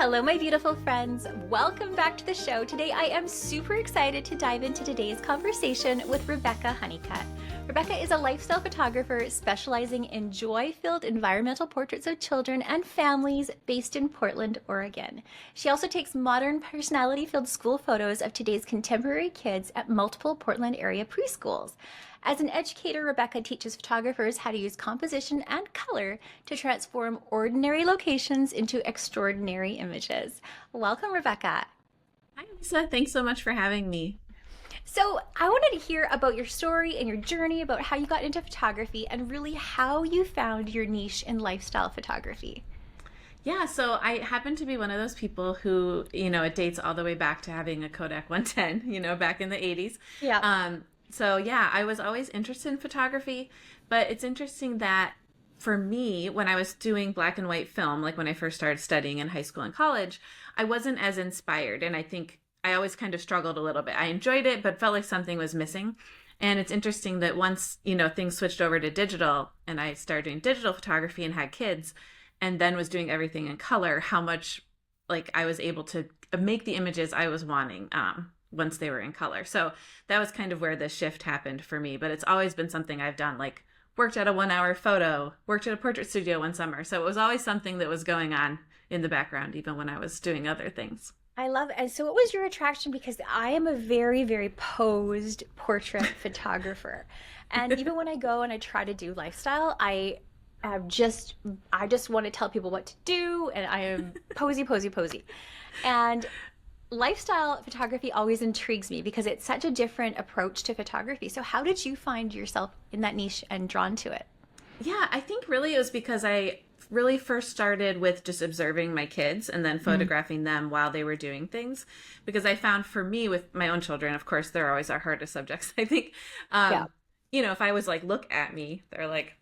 Hello, my beautiful friends. Welcome back to the show. Today, I am super excited to dive into today's conversation with Rebecca Hunnicutt. Rebecca is a lifestyle photographer specializing in joy-filled environmental portraits of children and families based in Portland, Oregon. She also takes modern, personality-filled school photos of today's contemporary kids at multiple Portland area preschools. As an educator, Rebecca teaches photographers how to use composition and color to transform ordinary locations into extraordinary images. Welcome, Rebecca. Hi, Lisa. Thanks so much for having me. So I wanted to hear about your story and your journey, about how you got into photography and really how you found your niche in lifestyle photography. Yeah, so I happen to be one of those people who, it dates all the way back to having a Kodak 110, back in the 80s. Yeah. So yeah, I was always interested in photography, but it's interesting that for me, when I was doing black and white film, like when I first started studying in high school and college, I wasn't as inspired. And I think I always kind of struggled a little bit. I enjoyed it, but felt like something was missing. And it's interesting that once, things switched over to digital and I started doing digital photography and had kids and then was doing everything in color, how much like I was able to make the images I was wanting once they were in color. So that was kind of where the shift happened for me. But it's always been something I've done, like worked at a 1-hour photo, worked at a portrait studio one summer. So it was always something that was going on in the background, even when I was doing other things. I love it. And so what was your attraction? Because I am a very, very posed portrait photographer. And even when I go and I try to do lifestyle, I just want to tell people what to do. And I am posy, posy, posy. And lifestyle photography always intrigues me because it's such a different approach to photography. So how did you find yourself in that niche and drawn to it? Yeah, I think really it was because I really first started with just observing my kids and then photographing them while they were doing things. Because I found for me with my own children, of course, they're always our hardest subjects, I think. If I was like, look at me, they're like,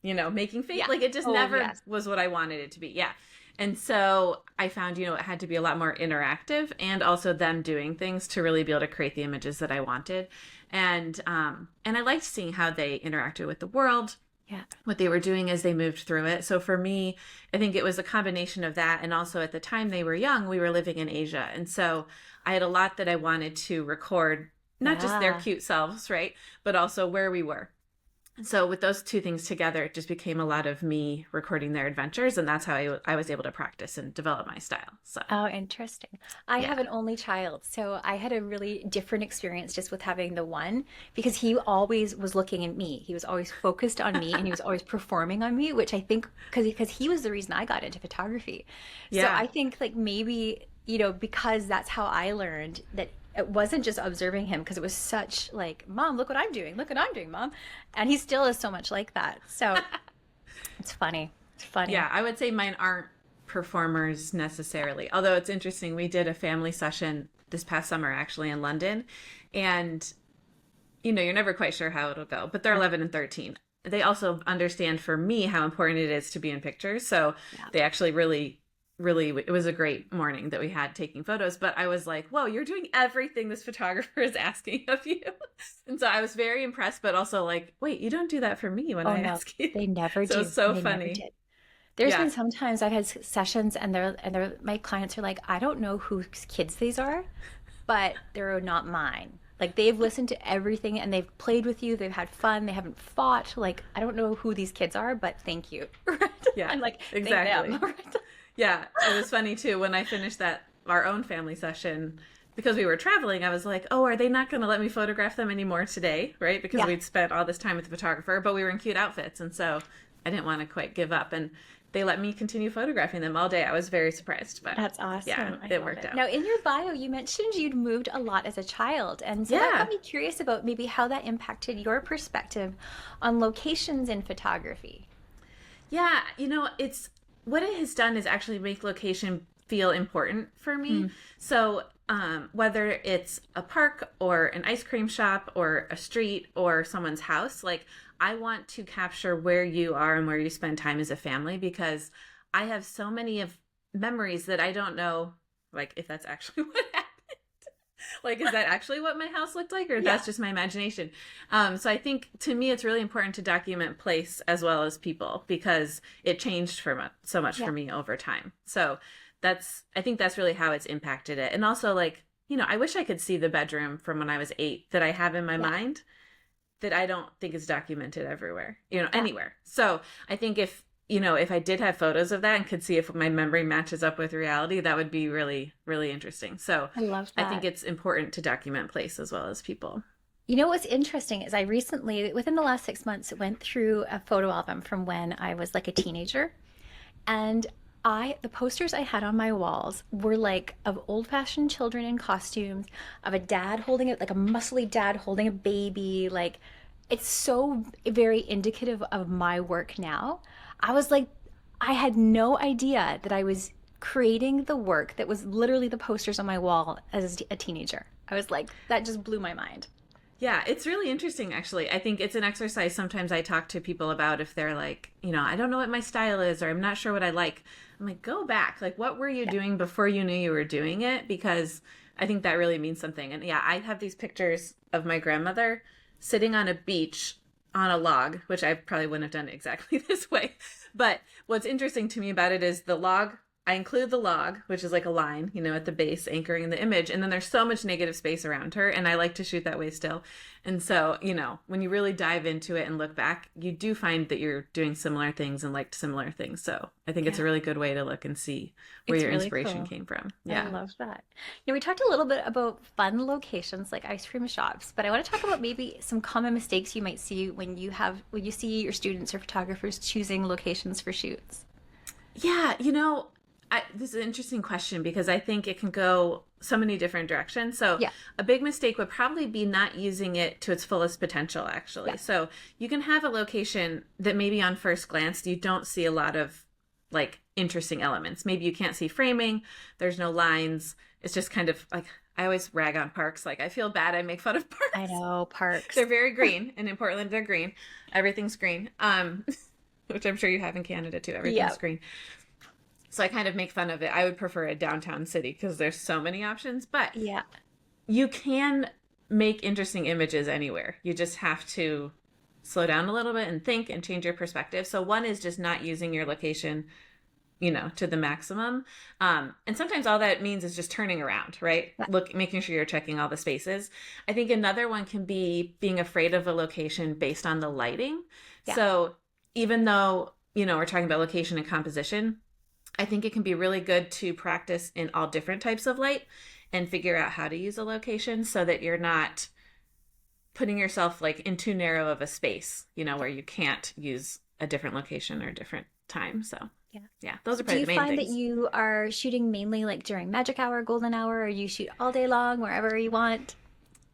making face. Like it just never was what I wanted it to be. Yeah. And so I found, it had to be a lot more interactive and also them doing things to really be able to create the images that I wanted. And I liked seeing how they interacted with the world, what they were doing as they moved through it. So for me, I think it was a combination of that. And also at the time they were young, we were living in Asia. And so I had a lot that I wanted to record, not just their cute selves, right? But also where we were. So with those two things together, it just became a lot of me recording their adventures. And that's how I was able to practice and develop my style. So. Oh, interesting. I have an only child. So I had a really different experience just with having the one, because he always was looking at me. He was always focused on me and he was always performing on me, which I think because he was the reason I got into photography. So I think like maybe, because that's how I learned that it wasn't just observing him, because it was such like, Mom, look what I'm doing. Look what I'm doing, Mom. And he still is so much like that. So it's funny. It's funny. Yeah, I would say mine aren't performers necessarily. Although it's interesting, we did a family session this past summer actually in London. And, you're never quite sure how it'll go, but they're 11 and 13. They also understand for me how important it is to be in pictures. So they actually really, it was a great morning that we had taking photos, but I was like, whoa, you're doing everything this photographer is asking of you. And so I was very impressed, but also like, wait, you don't do that for me when I ask you. They never do. So it's so they funny. There's been sometimes I've had sessions and my clients are like, I don't know whose kids these are, but they're not mine. Like they've listened to everything and they've played with you. They've had fun. They haven't fought. Like, I don't know who these kids are, but thank you. Yeah, I'm like, exactly. Yeah, it was funny too when I finished our own family session, because we were traveling. I was like, oh, are they not going to let me photograph them anymore today? Right? Because we'd spent all this time with the photographer, but we were in cute outfits. And so I didn't want to quite give up. And they let me continue photographing them all day. I was very surprised. But that's awesome. Yeah, it worked out. Now, in your bio, you mentioned you'd moved a lot as a child. And so that got me curious about maybe how that impacted your perspective on locations in photography. Yeah, it's what it has done is actually make location feel important for me. So whether it's a park or an ice cream shop or a street or someone's house, like I want to capture where you are and where you spend time as a family, because I have so many of memories that I don't know, like if that's actually what happened. Like, is that actually what my house looked like, or that's just my imagination? So I think to me, it's really important to document place as well as people, because it changed so much for me over time. So I think that's really how it's impacted it. And also, like, I wish I could see the bedroom from when I was 8 that I have in my mind that I don't think is documented everywhere, anywhere. So I think if I did have photos of that and could see if my memory matches up with reality, that would be really, really interesting. So I love that. I think it's important to document place as well as people. What's interesting is I recently, within the last 6 months, went through a photo album from when I was like a teenager. And the posters I had on my walls were like of old-fashioned children in costumes, of a dad holding it, like a muscly dad holding a baby. Like, it's so very indicative of my work now. I was like, I had no idea that I was creating the work that was literally the posters on my wall as a teenager. I was like, that just blew my mind. Yeah, it's really interesting, actually. I think it's an exercise sometimes I talk to people about if they're like, I don't know what my style is, or I'm not sure what I like. I'm like, go back. Like, what were you doing before you knew you were doing it? Because I think that really means something. And yeah, I have these pictures of my grandmother sitting on a beach on a log, which I probably wouldn't have done exactly this way. But what's interesting to me about it is the log. I include the log, which is like a line, at the base anchoring the image. And then there's so much negative space around her. And I like to shoot that way still. And so, when you really dive into it and look back, you do find that you're doing similar things and liked similar things. So I think it's a really good way to look and see where your inspiration came from. Yeah. I love that. We talked a little bit about fun locations like ice cream shops, but I want to talk about maybe some common mistakes you might see when you see your students or photographers choosing locations for shoots. Yeah, this is an interesting question because I think it can go so many different directions. So a big mistake would probably be not using it to its fullest potential, actually. Yeah. So you can have a location that maybe on first glance, you don't see a lot of like interesting elements. Maybe you can't see framing. There's no lines. It's just kind of like, I always rag on parks. Like, I feel bad. I make fun of parks. I know, parks. They're very green. And in Portland, they're green. Everything's green. Which I'm sure you have in Canada too. Everything's green. So I kind of make fun of it. I would prefer a downtown city because there's so many options, but you can make interesting images anywhere. You just have to slow down a little bit and think and change your perspective. So one is just not using your location, to the maximum. And sometimes all that means is just turning around, right? Making sure you're checking all the spaces. I think another one can be being afraid of a location based on the lighting. Yeah. So even though, we're talking about location and composition, I think it can be really good to practice in all different types of light and figure out how to use a location so that you're not putting yourself like in too narrow of a space, where you can't use a different location or a different time. So yeah, those are probably the main things. Do you find that you are shooting mainly like during magic hour, golden hour, or you shoot all day long, wherever you want?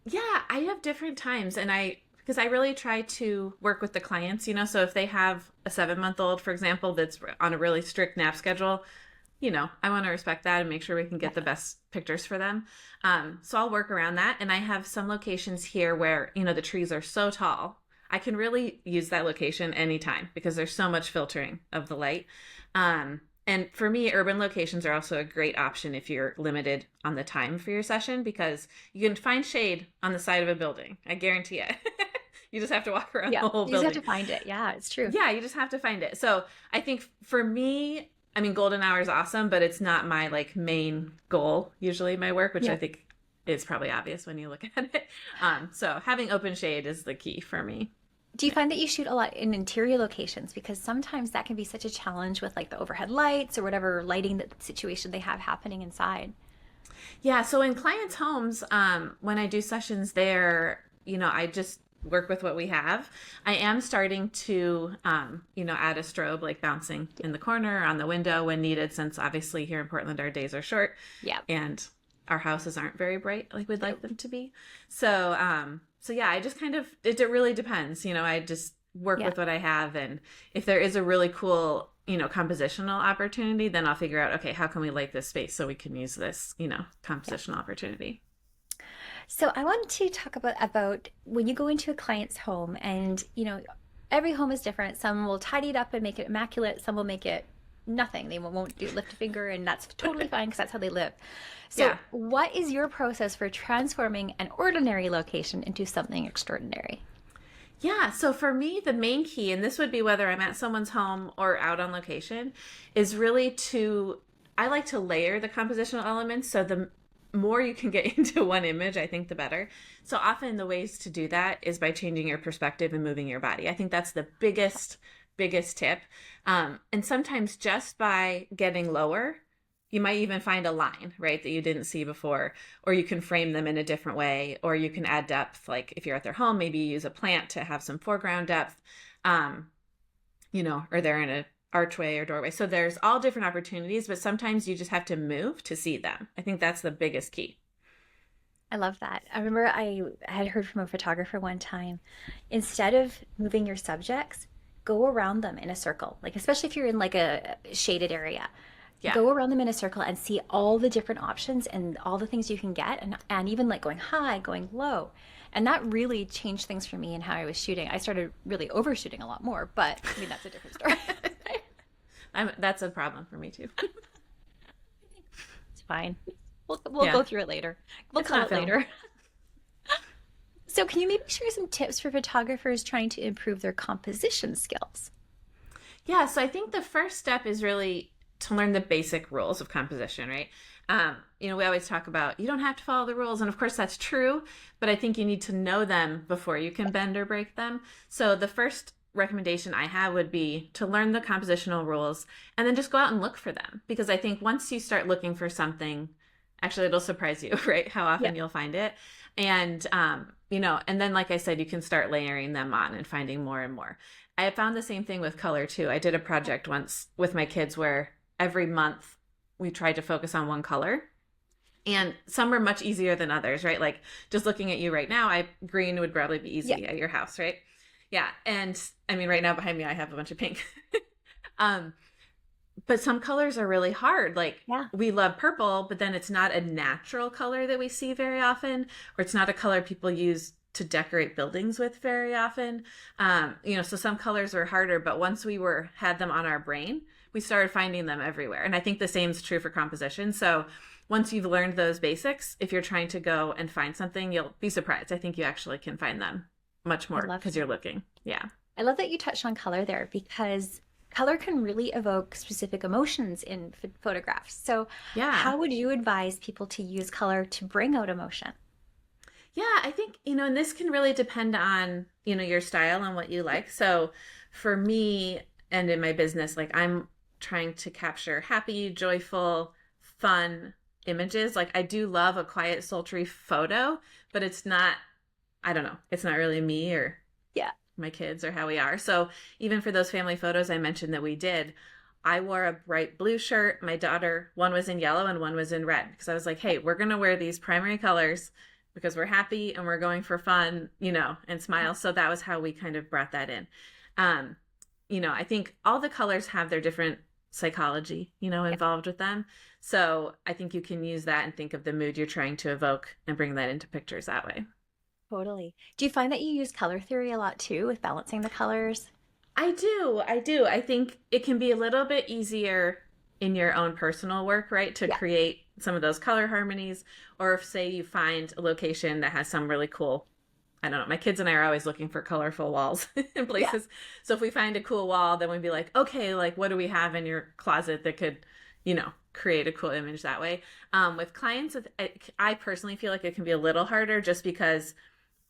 Yeah, I have different times because I really try to work with the clients, so if they have a 7-month-old, for example, that's on a really strict nap schedule, I want to respect that and make sure we can get the best pictures for them. So I'll work around that. And I have some locations here where, the trees are so tall. I can really use that location anytime because there's so much filtering of the light. And for me, urban locations are also a great option if you're limited on the time for your session because you can find shade on the side of a building. I guarantee it. You just have to walk around the whole building. You just have to find it. Yeah, it's true. Yeah, you just have to find it. So I think for me, golden hour is awesome, but it's not my like main goal, usually my work, which I think is probably obvious when you look at it. So having open shade is the key for me. Do you find that you shoot a lot in interior locations? Because sometimes that can be such a challenge with like the overhead lights or whatever lighting situation they have happening inside. Yeah, so in clients' homes, when I do sessions there, I just work with what we have. I am starting to, add a strobe like bouncing in the corner on the window when needed, since obviously here in Portland, our days are short. Yeah. And our houses aren't very bright like we'd like them to be. So yeah, I just kind of, it really depends. I just work with what I have. And if there is a really cool, compositional opportunity, then I'll figure out, okay, how can we light this space so we can use this, compositional opportunity. So I want to talk about when you go into a client's home and, every home is different. Some will tidy it up and make it immaculate. Some will make it nothing. They won't lift a finger, and that's totally fine because that's how they live. So what is your process for transforming an ordinary location into something extraordinary? Yeah, so for me, the main key, and this would be whether I'm at someone's home or out on location, is really to I like to layer the compositional elements. So the more you can get into one image, I think the better. So often the ways to do that is by changing your perspective and moving your body. I think that's the biggest tip. And sometimes just by getting lower, you might even find a line, right, that you didn't see before, or you can frame them in a different way, or you can add depth. Like if you're at their home, maybe you use a plant to have some foreground depth, or they're in a archway or doorway. So there's all different opportunities, but sometimes you just have to move to see them. I think that's the biggest key. I love that. I remember I had heard from a photographer one time, instead of moving your subjects, go around them in a circle. Like especially if you're in like a shaded area, Yeah. go around them in a circle and see all the different options and all the things you can get, and even like going high, going low. And that really changed things for me and how I was shooting. I started really overshooting a lot more, but I mean that's a different story. That's a problem for me too. It's fine. We'll Yeah. go through it later. We'll It's call not it film. later. So can you maybe share some tips for photographers trying to improve their composition skills? Yeah, so I think the first step is really to learn the basic rules of composition, right? We always talk about you don't have to follow the rules, and of course that's true, but I think you need to know them before you can bend or break them. So the first recommendation I have would be to learn the compositional rules and then just go out and look for them, because I think once you start looking for something, actually it'll surprise you, right? How often you'll find it. And and then like I said, you can start layering them on and finding more and more. I have found the same thing with color too. I did a project once with my kids where every month we tried to focus on one color, and some were much easier than others, right? Like just looking at you right now, green would probably be easy at your house, right? Yeah. And I mean, right now behind me, I have a bunch of pink. But some colors are really hard. Like we love purple, but then it's not a natural color that we see very often, or it's not a color people use to decorate buildings with very often. So some colors were harder, but once we had them on our brain, we started finding them everywhere. And I think the same is true for composition. So once you've learned those basics, if you're trying to go and find something, you'll be surprised. I think you actually can find them much more because you're looking. Yeah. I love that you touched on color there, because color can really evoke specific emotions in photographs. So how would you advise people to use color to bring out emotion? Yeah, I think, and this can really depend on, your style and what you like. So for me and in my business, like I'm trying to capture happy, joyful, fun images. Like I do love a quiet, sultry photo, but it's not, I don't know, it's not really me or my kids or how we are. So even for those family photos I mentioned that we did, I wore a bright blue shirt. My daughter, one was in yellow and one was in red, because I was like, hey, we're going to wear these primary colors because we're happy and we're going for fun, and smile. So that was how we kind of brought that in. I think all the colors have their different psychology, involved with them. So I think you can use that and think of the mood you're trying to evoke and bring that into pictures that way. Totally. Do you find that you use color theory a lot too with balancing the colors? I do. I think it can be a little bit easier in your own personal work, right? To create some of those color harmonies. Or if, say, you find a location that has some really cool, I don't know, my kids and I are always looking for colorful walls in places. So if we find a cool wall, then we'd be like, okay, like what do we have in your closet that could, create a cool image that way? With clients, I personally feel like it can be a little harder just because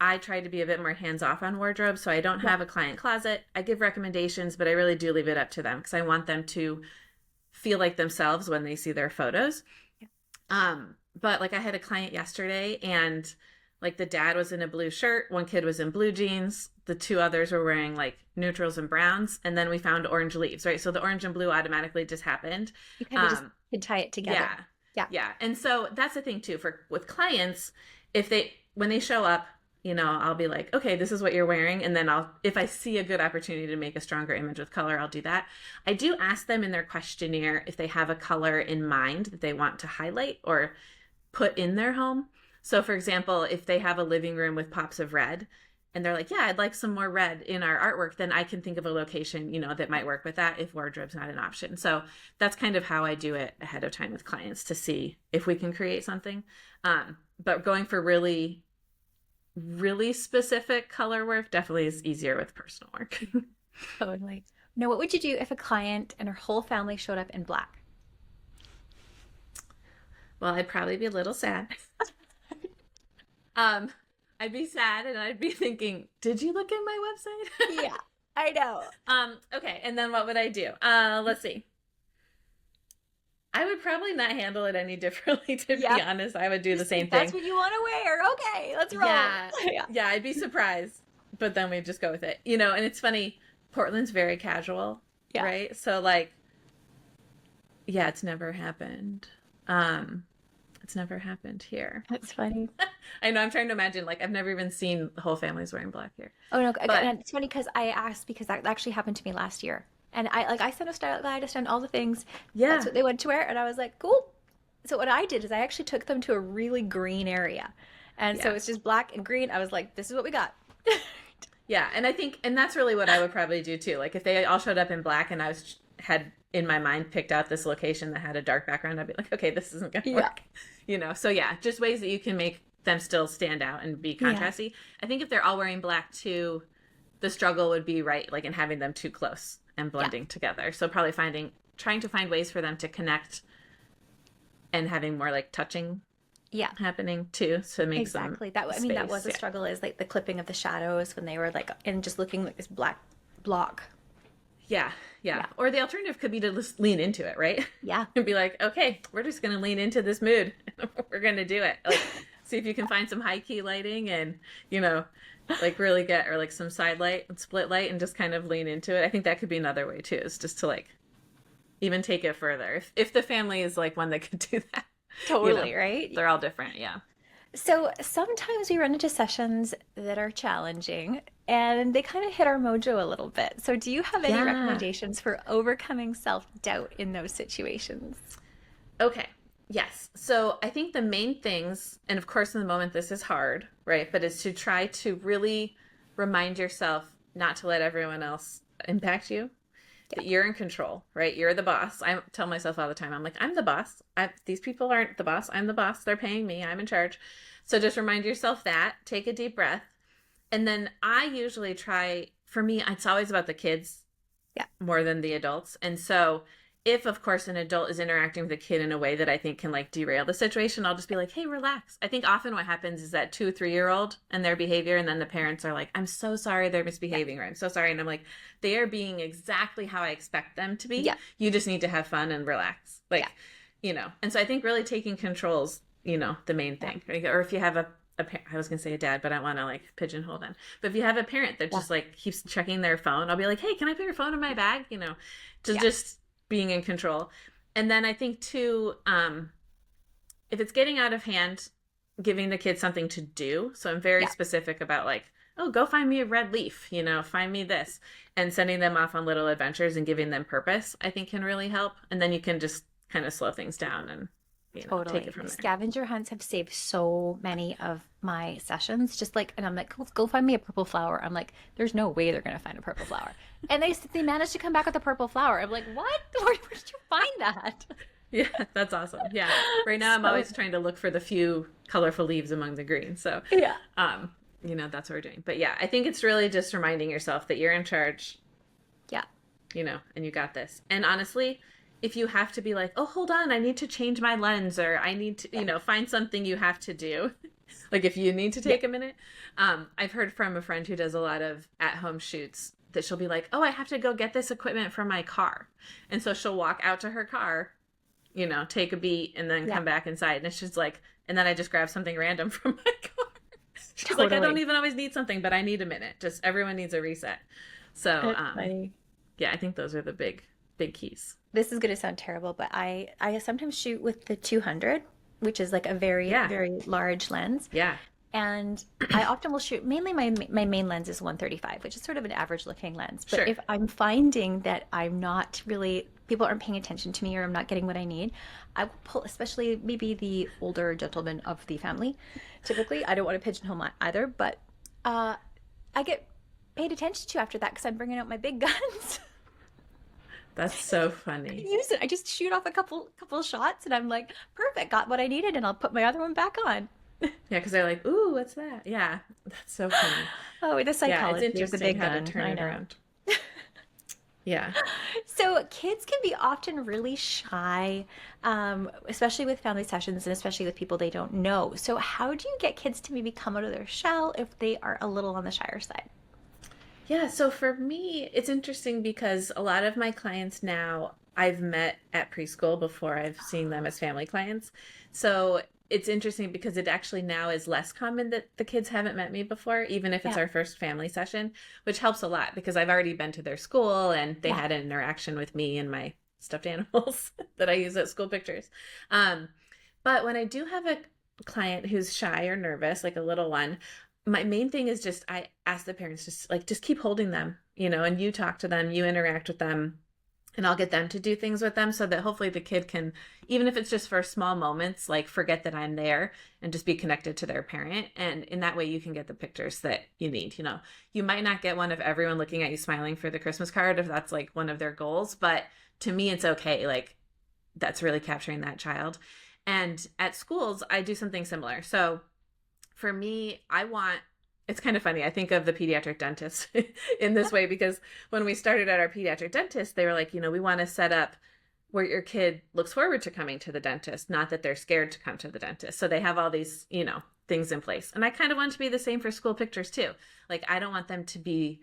I try to be a bit more hands-off on wardrobe. So I don't have a client closet. I give recommendations, but I really do leave it up to them because I want them to feel like themselves when they see their photos. But like I had a client yesterday, and like the dad was in a blue shirt, one kid was in blue jeans, the two others were wearing like neutrals and browns, and then we found orange leaves, right? So the orange and blue automatically just happened. You kind of just could tie it together. Yeah. And so that's the thing too, with clients, when they show up, I'll be like, okay, this is what you're wearing. And then if I see a good opportunity to make a stronger image with color, I'll do that. I do ask them in their questionnaire if they have a color in mind that they want to highlight or put in their home. So for example, if they have a living room with pops of red and they're like, yeah, I'd like some more red in our artwork, then I can think of a location, that might work with that if wardrobe's not an option. So that's kind of how I do it ahead of time with clients to see if we can create something. But going for really specific color work definitely is easier with personal work. Totally. Now, what would you do if a client and her whole family showed up in black? Well, I'd probably be a little sad. I'd be sad and I'd be thinking, did you look at my website? Yeah, I know. Okay, and then what would I do? Let's see. I would probably not handle it any differently, to be honest. I would do the same thing. That's what you want to wear. Okay, let's roll. Yeah, I'd be surprised. But then we'd just go with it. You know, and it's funny, Portland's very casual, right? So like, yeah, it's never happened. It's never happened here. That's funny. I know, I'm trying to imagine, like, I've never even seen the whole families wearing black here. Oh no, but it's funny because I asked because that actually happened to me last year. And I sent a style guide, I sent all the things. Yeah. That's what they wanted to wear. And I was like, cool. So what I did is I actually took them to a really green area. And so it's just black and green. I was like, this is what we got. Yeah. And I think, and that's really what I would probably do too. Like if they all showed up in black and had in my mind picked out this location that had a dark background, I'd be like, okay, this isn't going to work. You know? So yeah, just ways that you can make them still stand out and be contrasty. Yeah. I think if they're all wearing black too, the struggle would be like in having them too close and blending together. So probably trying to find ways for them to connect and having more like touching happening too. So it makes exactly that. I mean, that was a struggle, is like the clipping of the shadows when they were like, and just looking like this black block. Yeah. Or the alternative could be to just lean into it, right? Yeah. And be like, okay, we're just going to lean into this mood. We're going to do it. Like, see if you can find some high key lighting and, you know, like really get, or like some side light and split light and just kind of lean into it. I think that could be another way too, is just to like even take it further. If the family is like one that could do that. Totally, you know, right? They're all different, yeah. So sometimes we run into sessions that are challenging and they kind of hit our mojo a little bit. So do you have any recommendations for overcoming self-doubt in those situations? Okay. Yes. So I think the main things, and of course in the moment this is hard, right? But is to try to really remind yourself not to let everyone else impact you. That you're in control, right? You're the boss. I tell myself all the time, I'm like, I'm the boss. These people aren't the boss. I'm the boss. They're paying me. I'm in charge. So just remind yourself that. Take a deep breath. And then I usually try, for me, it's always about the kids more than the adults. And so if, of course, an adult is interacting with a kid in a way that I think can like derail the situation, I'll just be like, hey, relax. I think often what happens is that 2 or 3-year-old and their behavior, and then the parents are like, I'm so sorry they're misbehaving, or I'm so sorry. And I'm like, they are being exactly how I expect them to be. Yeah. You just need to have fun and relax. Like, you know, and so I think really taking control's, you know, the main thing. Right? Or if you have I was going to say a dad, but I want to like pigeonhole them. But if you have a parent that just like keeps checking their phone, I'll be like, hey, can I put your phone in my bag? You know, just being in control. And then I think too, if it's getting out of hand, giving the kids something to do. So I'm very specific about like, oh, go find me a red leaf, you know, find me this, and sending them off on little adventures and giving them purpose, I think can really help. And then you can just kind of slow things down and, you know, take it from there. Scavenger hunts have saved so many of my sessions. Just like, and I'm like, go find me a purple flower. I'm like, there's no way they're going to find a purple flower. And they managed to come back with a purple flower. I'm like, what? Where did you find that? Yeah, that's awesome. Yeah. Right now I'm always trying to look for the few colorful leaves among the green. So, you know, that's what we're doing. But yeah, I think it's really just reminding yourself that you're in charge. Yeah. You know, and you got this. And honestly, if you have to be like, oh, hold on, I need to change my lens, or I need to, you know, find something you have to do. Like if you need to take a minute. I've heard from a friend who does a lot of at-home shoots that she'll be like, oh, I have to go get this equipment from my car. And so she'll walk out to her car, you know, take a beat, and then come back inside. And it's just like, and then I just grab something random from my car. She's like, I don't even always need something, but I need a minute. Just everyone needs a reset. So, yeah, I think those are the big keys. This is going to sound terrible, but I sometimes shoot with the 200, which is like a very, very large lens. Yeah. And I often will shoot, mainly my main lens is 135, which is sort of an average looking lens. But if I'm finding that I'm not really, people aren't paying attention to me, or I'm not getting what I need, I will pull, especially maybe the older gentlemen of the family. Typically, I don't want to pigeonhole my either, but I get paid attention to after that because I'm bringing out my big guns. That's so funny. I use it. I just shoot off a couple shots, and I'm like, perfect, got what I needed, and I'll put my other one back on. Yeah, because they're like, ooh, what's that? Yeah, that's so funny. Oh, the psychology it's interesting of the big how gun. to turn it around. Yeah. So kids can be often really shy, especially with family sessions and especially with people they don't know. So how do you get kids to maybe come out of their shell if they are a little on the shyer side? Yeah, so for me, it's interesting because a lot of my clients now I've met at preschool before I've seen them as family clients. So it's interesting because it actually now is less common that the kids haven't met me before, even if it's Yeah, our first family session, which helps a lot because I've already been to their school and they yeah. had an interaction with me and my stuffed animals that I use at school pictures. Um, but when I do have a client who's shy or nervous, like a little one, my main thing is just I ask the parents just keep holding them, and you talk to them, you interact with them, and I'll get them to do things with them so that hopefully the kid can, even if it's just for small moments, like forget that I'm there and just be connected to their parent. And in that way, you can get the pictures that you need. You might not get one of everyone looking at you smiling for the Christmas card if that's like one of their goals, but to me, it's okay. Like that's really capturing that child. And at schools, I do something similar. So for me, it's kind of funny. I think of the pediatric dentist in this way because when we started at our pediatric dentist, they were like, we want to set up where your kid looks forward to coming to the dentist, not that they're scared to come to the dentist. So they have all these, things in place. And I kind of want to be the same for school pictures too. Like, I don't want them to be,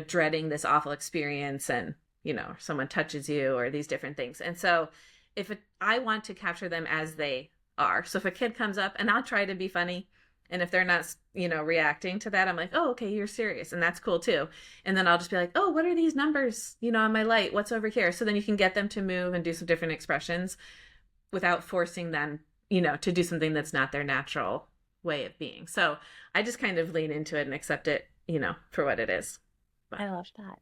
dreading this awful experience and, someone touches you or these different things. And so I want to capture them as they are. So if a kid comes up and I'll try to be funny, and if they're not, reacting to that, I'm like, oh, okay, you're serious. And that's cool too. And then I'll just be like, oh, what are these numbers, on my light? What's over here? So then you can get them to move and do some different expressions without forcing them, to do something that's not their natural way of being. So I just kind of lean into it and accept it, for what it is. But I love that.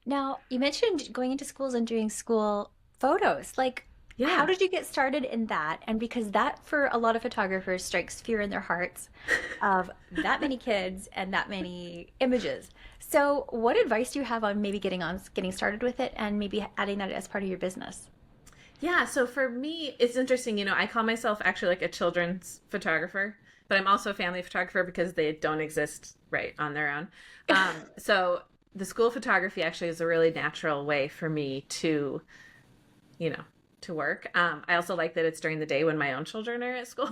Now, you mentioned going into schools and doing school photos. Like, how yeah. did you get started in that? And because that, for a lot of photographers, strikes fear in their hearts of that many kids and that many images. So, what advice do you have on maybe getting started with it and maybe adding that as part of your business? Yeah, so for me, it's interesting. I call myself actually like a children's photographer, but I'm also a family photographer because they don't exist right on their own. So the school photography actually is a really natural way for me to, you know, to work. I also like that it's during the day when my own children are at school.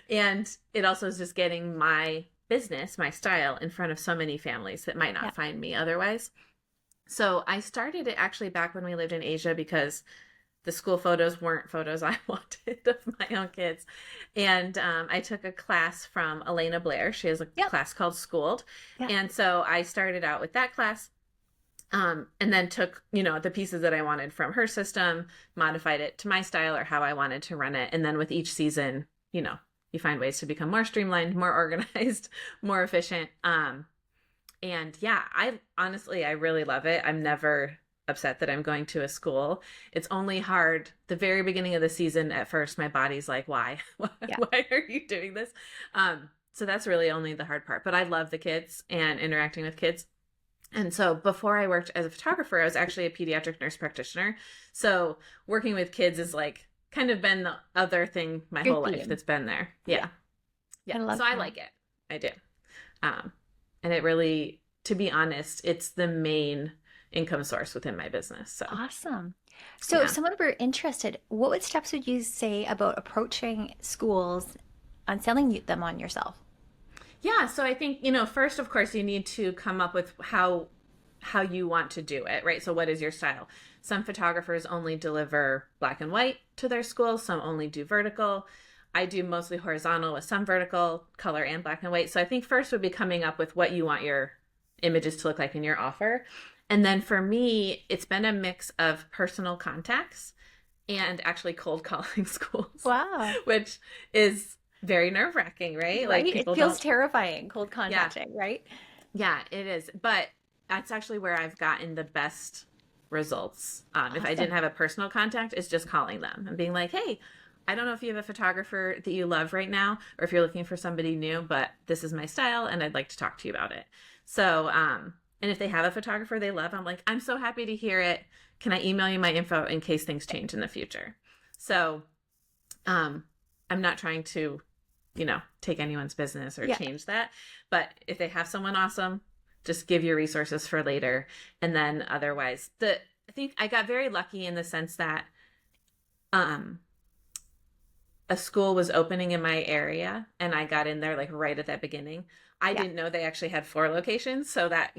Yeah, And it also is just getting my business, my style in front of so many families that might yeah, not find me otherwise. So I started it actually back when we lived in Asia because the school photos weren't photos I wanted of my own kids. And I took a class from Elena Blair. She has a yep, class called Schooled. yeah. And so I started out with that class, and then took, the pieces that I wanted from her system, modified it to my style or how I wanted to run it. And then with each season, you find ways to become more streamlined, more organized, more efficient. And yeah, I really love it. I'm never upset that I'm going to a school. It's only hard the very beginning of the season. At first, my body's like, why? Yeah. Why are you doing this? So that's really only the hard part. But I love the kids and interacting with kids. And so before I worked as a photographer, I was actually a pediatric nurse practitioner. So working with kids is like kind of been the other thing my Your whole life theme. that's been there. Yeah, Yeah. Yeah. I love So I that. like it. I do. Um, and it really, to be honest, it's the main income source within my business. So Awesome. So if yeah. someone were interested, what steps would you say about approaching schools on selling them on yourself? Yeah. So I think, first, of course, you need to come up with how you want to do it, right? So what is your style? Some photographers only deliver black and white to their school. Some only do vertical. I do mostly horizontal with some vertical, color, and black and white. So I think first would be coming up with what you want your images to look like in your offer. And then for me, it's been a mix of personal contacts and actually cold calling schools, Wow. which is very nerve-wracking, right? Right? Like It people feels don't, terrifying, cold yeah, contacting, right? yeah, it is. But that's actually where I've gotten the best results. If I didn't Awesome. have a personal contact, it's just calling them and being like, hey, I don't know if you have a photographer that you love right now, or if you're looking for somebody new, but this is my style and I'd like to talk to you about it. So, and if they have a photographer they love, I'm like, I'm so happy to hear it. Can I email you my info in case things change in the future? So, I'm not trying to, take anyone's business or Yeah. change that. But if they have someone awesome, just give your resources for later. And then otherwise, I think I got very lucky in the sense that a school was opening in my area and I got in there like right at that beginning. I didn't know they actually had 4 locations, so that,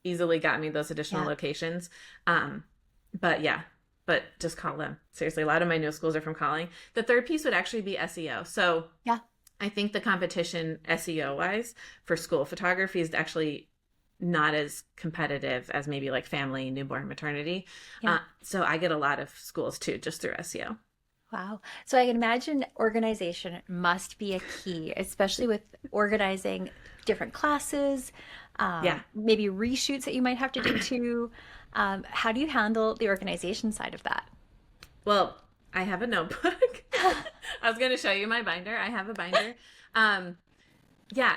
easily got me those additional locations. But yeah, but just call them. Seriously, a lot of my new schools are from calling. The third piece would actually be SEO. So Yeah. I think the competition SEO wise for school photography is actually not as competitive as maybe like family, newborn, maternity. Yeah. So I get a lot of schools too, just through SEO. Wow. So I can imagine organization must be a key, especially with organizing different classes, maybe reshoots that you might have to do too. How do you handle the organization side of that? Well, I have a notebook. I was going to show you my binder. I have a binder. Yeah,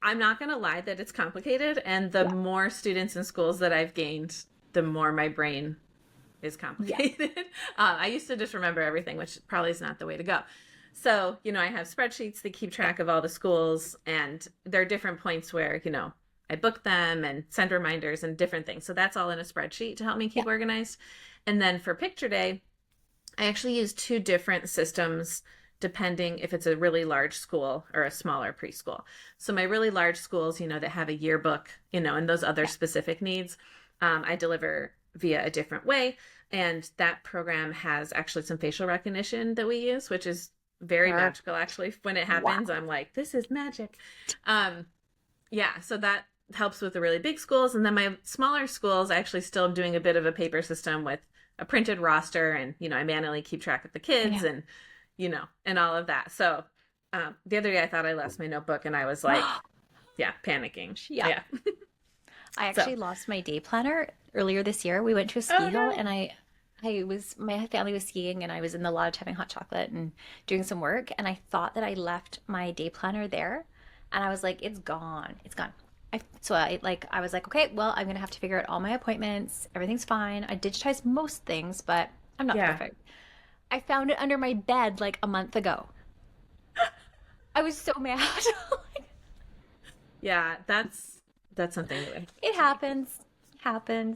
I'm not going to lie that it's complicated. And the more students in schools that I've gained, the more my brain is complicated. Yeah. I used to just remember everything, which probably is not the way to go. So, I have spreadsheets that keep track of all the schools, and there are different points where, I book them and send reminders and different things. So that's all in a spreadsheet to help me keep organized. And then for picture day, I actually use 2 different systems depending if it's a really large school or a smaller preschool. So my really large schools, that have a yearbook, and those other specific needs, I deliver via a different way. And that program has actually some facial recognition that we use, which is very magical. Actually, when it happens, I'm like, this is magic. So that helps with the really big schools. And then my smaller schools, I actually still am doing a bit of a paper system with a printed roster, and, I manually keep track of the kids and, and all of that. So the other day I thought I lost my notebook and I was like, panicking. Yeah. I actually lost my day planner earlier this year. We went to a ski hill and my family was skiing and I was in the lodge having hot chocolate and doing some work. And I thought that I left my day planner there and I was like, it's gone. It's gone. I was like, okay, well, I'm going to have to figure out all my appointments. Everything's fine. I digitized most things, but I'm not perfect. I found it under my bed like a month ago. I was so mad. Yeah, that's something new. It happens.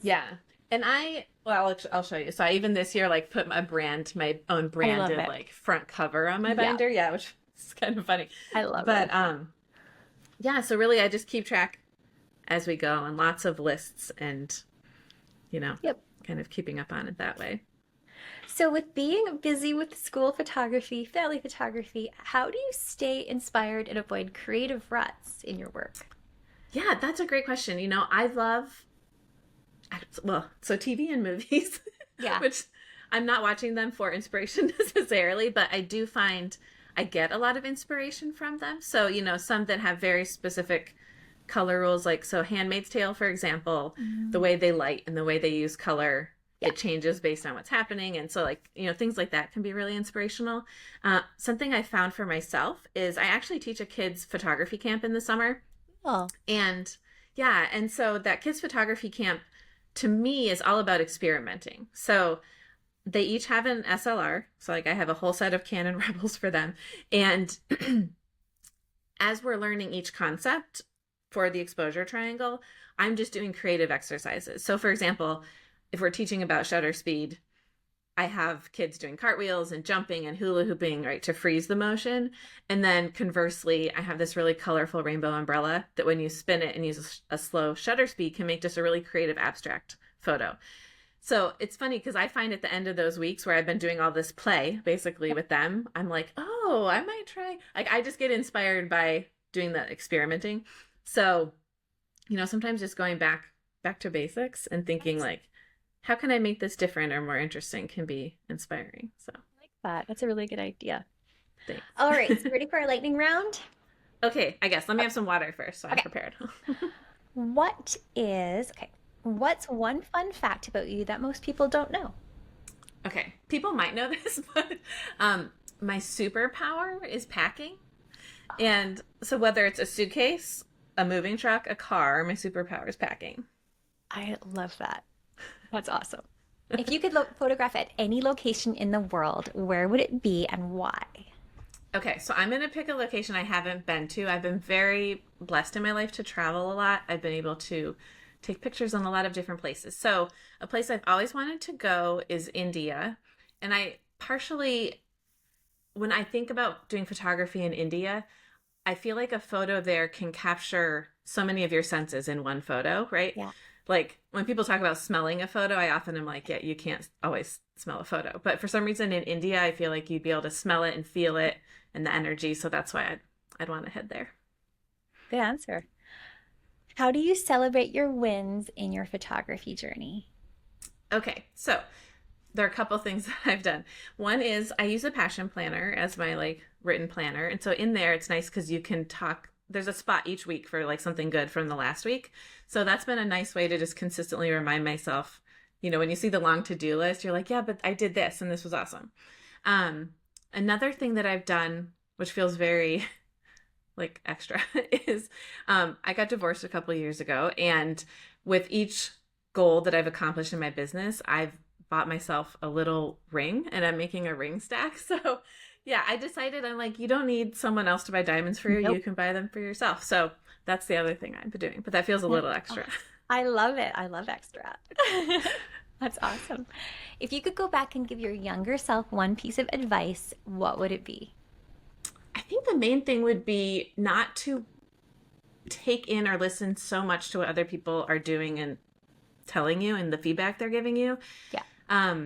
Yeah. And I'll show you. So I even this year like put my own branded like front cover on my binder. Yeah, which is kind of funny. I love it. But so really I just keep track as we go, and lots of lists and kind of keeping up on it that way. So with being busy with school photography, family photography, how do you stay inspired and avoid creative ruts in your work? Yeah, that's a great question. I love, so TV and movies, which I'm not watching them for inspiration necessarily, but I do find I get a lot of inspiration from them. So, some that have very specific color rules, like, so Handmaid's Tale, for example, the way they light and the way they use color, it changes based on what's happening. And so things like that can be really inspirational. Something I found for myself is I actually teach a kids photography camp in the summer. Oh. And so that kids photography camp to me is all about experimenting. So they each have an SLR. So I have a whole set of Canon Rebels for them. And as we're learning each concept for the exposure triangle, I'm just doing creative exercises. So for example, if we're teaching about shutter speed, I have kids doing cartwheels and jumping and hula hooping, right, to freeze the motion. And then conversely, I have this really colorful rainbow umbrella that when you spin it and use a slow shutter speed can make just a really creative abstract photo. So it's funny because I find at the end of those weeks where I've been doing all this play basically with them, I'm like, oh, I might try. I just get inspired by doing the experimenting. So, sometimes just going back to basics and thinking how can I make this different or more interesting can be inspiring. So I like that. That's a really good idea. Thanks. All right. So ready for our lightning round? Okay. I guess let me have some water first so I'm prepared. What's one fun fact about you that most people don't know? Okay. People might know this, but my superpower is packing. And so whether it's a suitcase, a moving truck, a car, my superpower is packing. I love that. That's awesome. If you could photograph at any location in the world, where would it be and why? Okay, so I'm going to pick a location I haven't been to. I've been very blessed in my life to travel a lot. I've been able to take pictures in a lot of different places. So, a place I've always wanted to go is India. And I partially, when I think about doing photography in India, I feel like a photo there can capture so many of your senses in one photo, right? Yeah. Like when people talk about smelling a photo, I often am like, yeah, you can't always smell a photo. But for some reason in India, I feel like you'd be able to smell it and feel it and the energy. So that's why I'd want to head there. Good answer. How do you celebrate your wins in your photography journey? Okay, so there are a couple things that I've done. One is I use a passion planner as my like written planner. And so in there, it's nice because you can talk. There's a spot each week for like something good from the last week. So that's been a nice way to just consistently remind myself, when you see the long to-do list, you're like, yeah, but I did this and this was awesome. Um, Another thing that I've done, which feels very like extra, is I got divorced a couple of years ago. And with each goal that I've accomplished in my business, I've bought myself a little ring and I'm making a ring stack. So yeah, I decided I'm like, you don't need someone else to buy diamonds for you. Nope. You can buy them for yourself. So that's the other thing I've been doing, but that feels a little extra. Oh, I love it. I love extra. That's awesome. If you could go back and give your younger self one piece of advice, what would it be? I think the main thing would be not to take in or listen so much to what other people are doing and telling you and the feedback they're giving you. Yeah.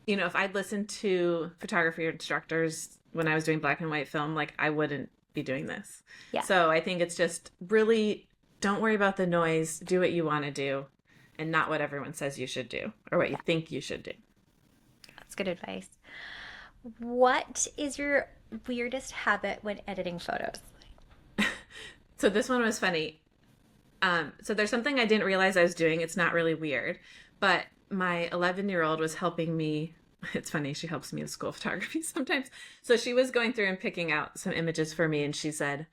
If I'd listened to photography instructors when I was doing black and white film, like I wouldn't be doing this. Yeah. So I think it's just really don't worry about the noise, do what you want to do and not what everyone says you should do or what you think you should do. That's good advice. What is your weirdest habit when editing photos? So this one was funny. So there's something I didn't realize I was doing. It's not really weird, but my 11-year-old was helping me. It's funny. She helps me with school photography sometimes. So she was going through and picking out some images for me. And she said,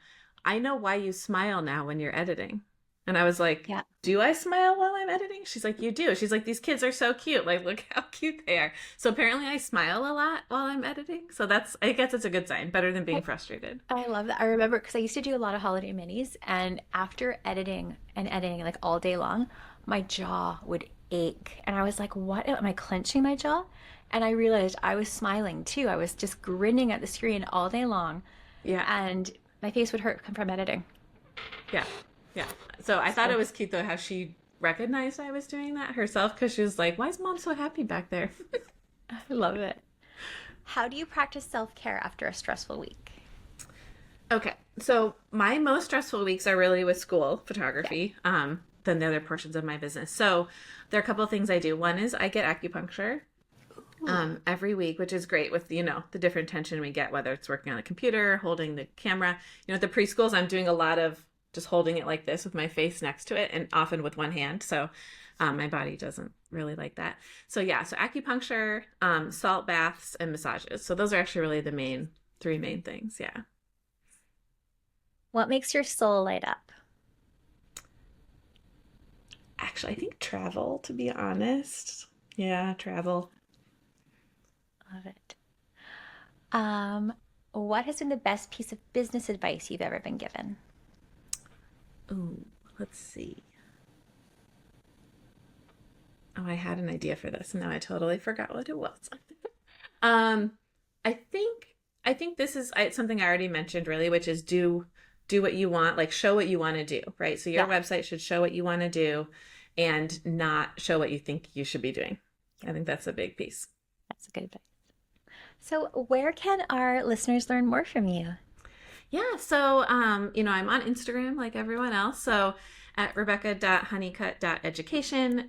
I know why you smile now when you're editing. And I was like, Yeah. do I smile while I'm editing? She's like, you do. She's like, these kids are so cute. Like, look how cute they are. So apparently I smile a lot while I'm editing. So I guess it's a good sign, better than being frustrated. I love that. I remember because I used to do a lot of holiday minis, and after editing and editing like all day long, my jaw would ache. And I was like, what? Am I clenching my jaw? And I realized I was smiling too. I was just grinning at the screen all day long, Yeah. and my face would hurt from editing. Yeah. Yeah. So I thought it was cute though how she recognized I was doing that herself because she was like, why is mom so happy back there? I love it. How do you practice self-care after a stressful week? Okay. So my most stressful weeks are really with school photography, than the other portions of my business. So there are a couple of things I do. One is I get acupuncture every week, which is great with, the different tension we get, whether it's working on the computer, holding the camera. At the preschools, I'm doing a lot of just holding it like this with my face next to it and often with one hand. So my body doesn't really like that. So yeah, so acupuncture, salt baths, and massages. So those are actually really the three main things. Yeah. What makes your soul light up? Actually, I think travel, to be honest. Yeah, travel. Love it. What has been the best piece of business advice you've ever been given? Oh, let's see. Oh, I had an idea for this, and now I totally forgot what it was. um, I think this is something I already mentioned, really, which is do what you want, like show what you want to do, right? So your website should show what you want to do, and not show what you think you should be doing. I think that's a big piece. That's a good advice. So, where can our listeners learn more from you? Yeah, so I'm on Instagram like everyone else. So at rebecca.hunnicutt.education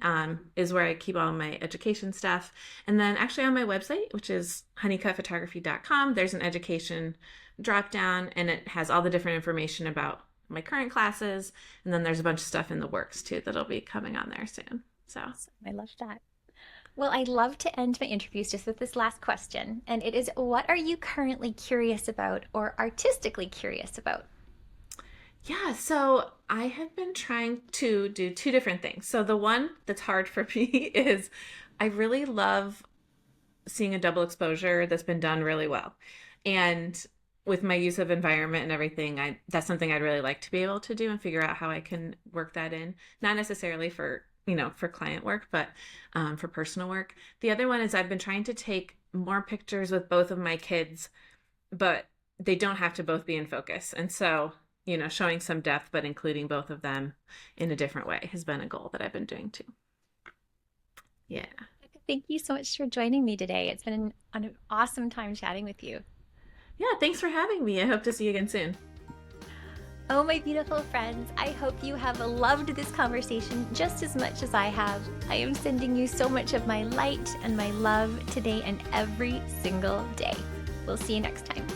is where I keep all my education stuff. And then actually on my website, which is hunnicuttphotography.com, there's an education drop down and it has all the different information about my current classes. And then there's a bunch of stuff in the works too that'll be coming on there soon. So I love that. Well, I love to end my interviews just with this last question, and it is, what are you currently curious about or artistically curious about? Yeah, so I have been trying to do two different things. So the one that's hard for me is I really love seeing a double exposure that's been done really well. And, with my use of environment and everything, that's something I'd really like to be able to do and figure out how I can work that in. Not necessarily for, for client work, but for personal work. The other one is I've been trying to take more pictures with both of my kids, but they don't have to both be in focus. And so, showing some depth, but including both of them in a different way has been a goal that I've been doing too. Yeah. Thank you so much for joining me today. It's been an awesome time chatting with you. Yeah, thanks for having me. I hope to see you again soon. Oh, my beautiful friends, I hope you have loved this conversation just as much as I have. I am sending you so much of my light and my love today and every single day. We'll see you next time.